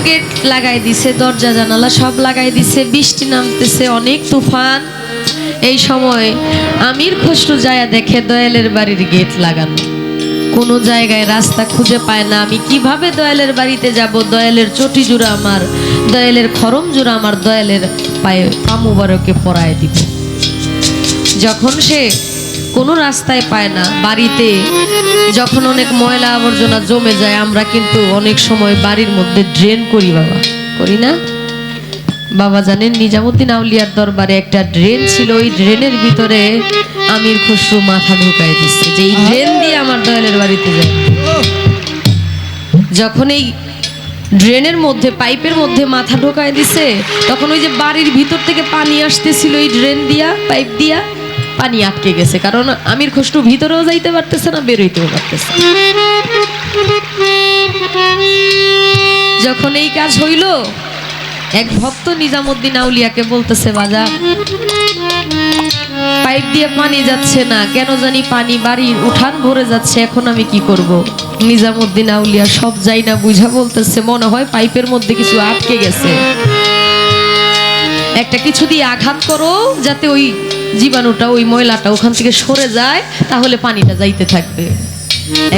Gate লাগাই দিছে, দরজা জানালা সব লাগাই দিছে, বৃষ্টি নামতেছে, অনেক তুফান। এই সময় আমির খসরু যায়া দেখে দয়ালের বাড়ির গেট লাগানো, কোনো জায়গায় রাস্তা খুঁজে পায় না। আমি কিভাবে দয়ালের বাড়িতে যাব? দয়ালের চটি জোড়া আমার, দয়ালের খরম জোড়া আমার দয়ালের পায়ে পা মুবারকে পরায় দিব। যখন সে কোনো রাস্তায় পায় না, বাড়িতে যখন অনেক ময়লা আবর্জনা জমে যায়, আমরা কিন্তু অনেক সময় বাড়ির মধ্যে ড্রেন করি, বাবা করি না? বাবা জানেন, নিজামুদ্দিন আউলিয়ার দরবারে একটা ড্রেন ছিল, ওই ড্রেনের ভিতরে আমির খসরু মাথা ঢুকাই দিচ্ছে যে এই ড্রেন দিয়ে আমার দয়ালের বাড়িতে যায়। যখন এই ড্রেনের মধ্যে পাইপের মধ্যে মাথা ঢোকায় দিছে, তখন ওই যে বাড়ির ভিতর থেকে পানি আসতেছিল এই ড্রেন দিয়া, পাইপ দিয়া, পানি আটকে গেছে। কারণ আমির খসরু ভিতরেও যাইতে পারতেছে না, বেরোইতেও পারতেছে। যখন এই কাজ হইল, এক ভক্ত নিজামুদ্দিন আউলিয়াকে বলতেছে, বাজার পাইপ দিয়ে পানি যাচ্ছে না কেন জানি, পানি বাড়ির উঠান ভরে যাচ্ছে, এখন আমি কি করব? নিজামুদ্দিন আউলিয়া সব যাই না বুঝা বলতেছে, মনে হয় পাইপের মধ্যে কিছু আটকে গেছে, একটা কিছু দিয়ে আঘাত করো যাতে ওই জীবাণুটা, ওই ময়লাটা ওখান থেকে সরে যায়, তাহলে পানিটা যাইতে থাকবে।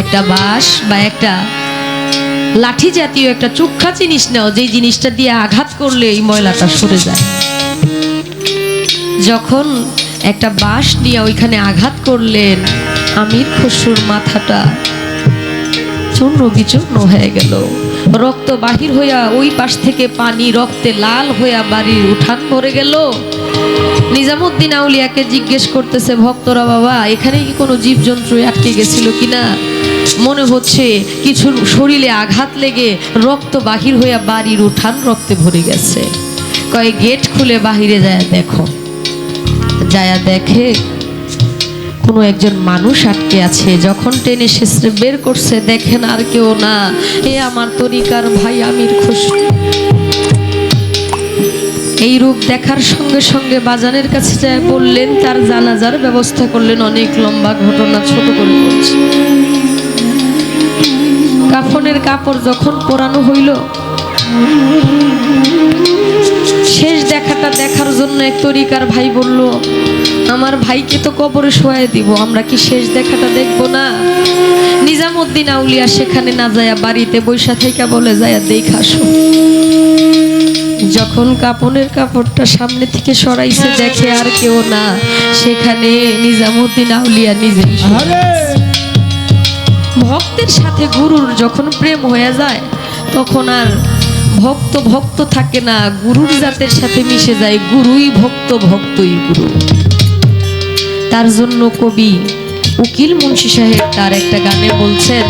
একটা বাঁশ বা একটা লাঠি জাতীয় একটা চুক্ষা জিনিস নাও, যেই জিনিসটা দিয়ে আঘাত করলে এই ময়লাটা সরে যায়। যখন একটা বাঁশ নিয়ে ওইখানে আঘাত করলেন, আমির খসরুর মাথাটা চূর্ণ বিচূর্ণ হয়ে গেল, রক্ত বাহির হইয়া ওই পাশ থেকে পানি রক্তে লাল হইয়া বাড়ির উঠান ভরে গেল। নিজামুদ্দিন আউলিয়াকে জিজ্ঞেস করতেছে ভক্তরা, বাবা এখানে কি কোনো জীবজন্তু আটকে গেছিল কিনা? মনে হচ্ছে কিছু শরীরে আঘাত লেগে রক্ত বাহির হইয়া বাড়ির উঠান রক্তে ভরে গেছে। কয় গেট খুলে বাহিরে যায় দেখো। যায়া দেখে কোনো একজন মানুষ আটকে আছে। যখন টেনে শেষে বের করছে, দেখেন আর কেউ না, এ আমার তরিকার ভাই আমির খসরু। এই রূপ দেখার সঙ্গে সঙ্গে বাজানের কাছে যায় বললেন, তার জানাজার ব্যবস্থা করলেন। অনেক লম্বা ঘটনা, ছোট করে বলছি। কাফনের কাপড় যখন পরানো হইল, শেষ দেখাটা দেখার জন্য এক তরিকার ভাই বলল, আমার ভাইকে তো কবরে শোয়াই দিব, আমরা কি শেষ দেখাটা দেখব না? নিজামুদ্দিন আউলিয়া সেখানে না যায়া বাড়িতে বৈশা থেকে বলে, যায়া দেখা আসো। যখন কাপনের কাপড়টা সামনে থেকে সরাইছে, দেখে আর কেউ না, সেখানে নিজামুদ্দিন আউলিয়া নিজেই। ভক্তের সাথে গুরুর যখন প্রেম হয়ে যায়, তখন আর ভক্ত ভক্ত থাকে না, গুরুর জাতের সাথে মিশে যায়, গুরুই ভক্ত, ভক্তই গুরু। তার জন্য কবি উকিল মুন্সি সাহেব তার একটা গানে বলছেন,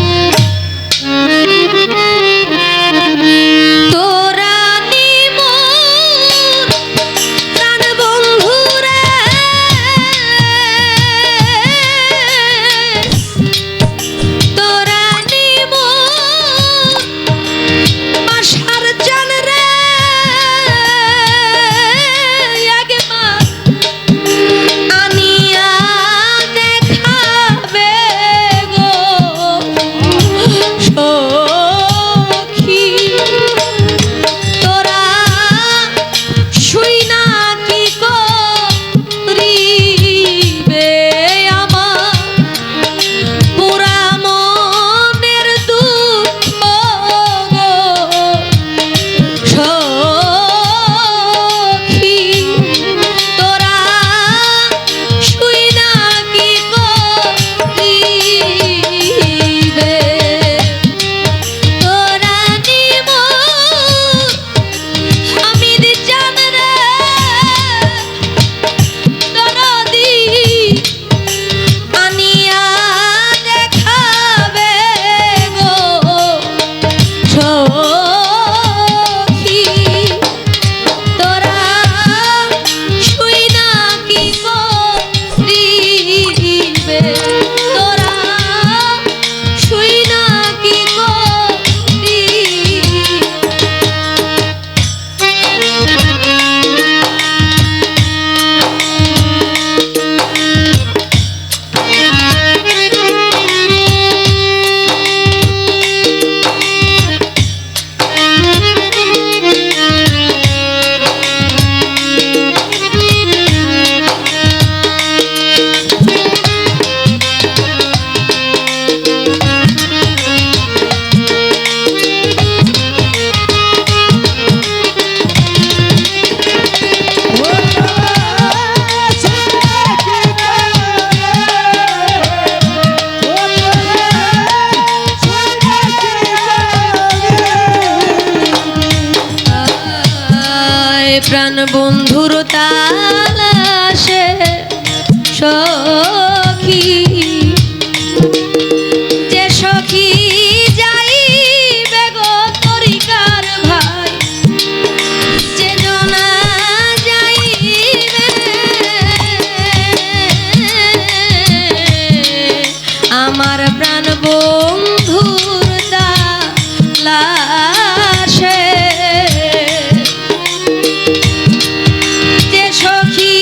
প্রাণ বন্ধুর তালাশে সখী, যে সখী যাইবে গো তরিকার ভাই, যে জনা যাইবে আমার প্রাণ বন্ধুর তালাশে, যে সখী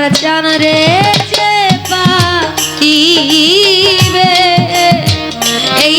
আমার জান রে যে পাইবে এই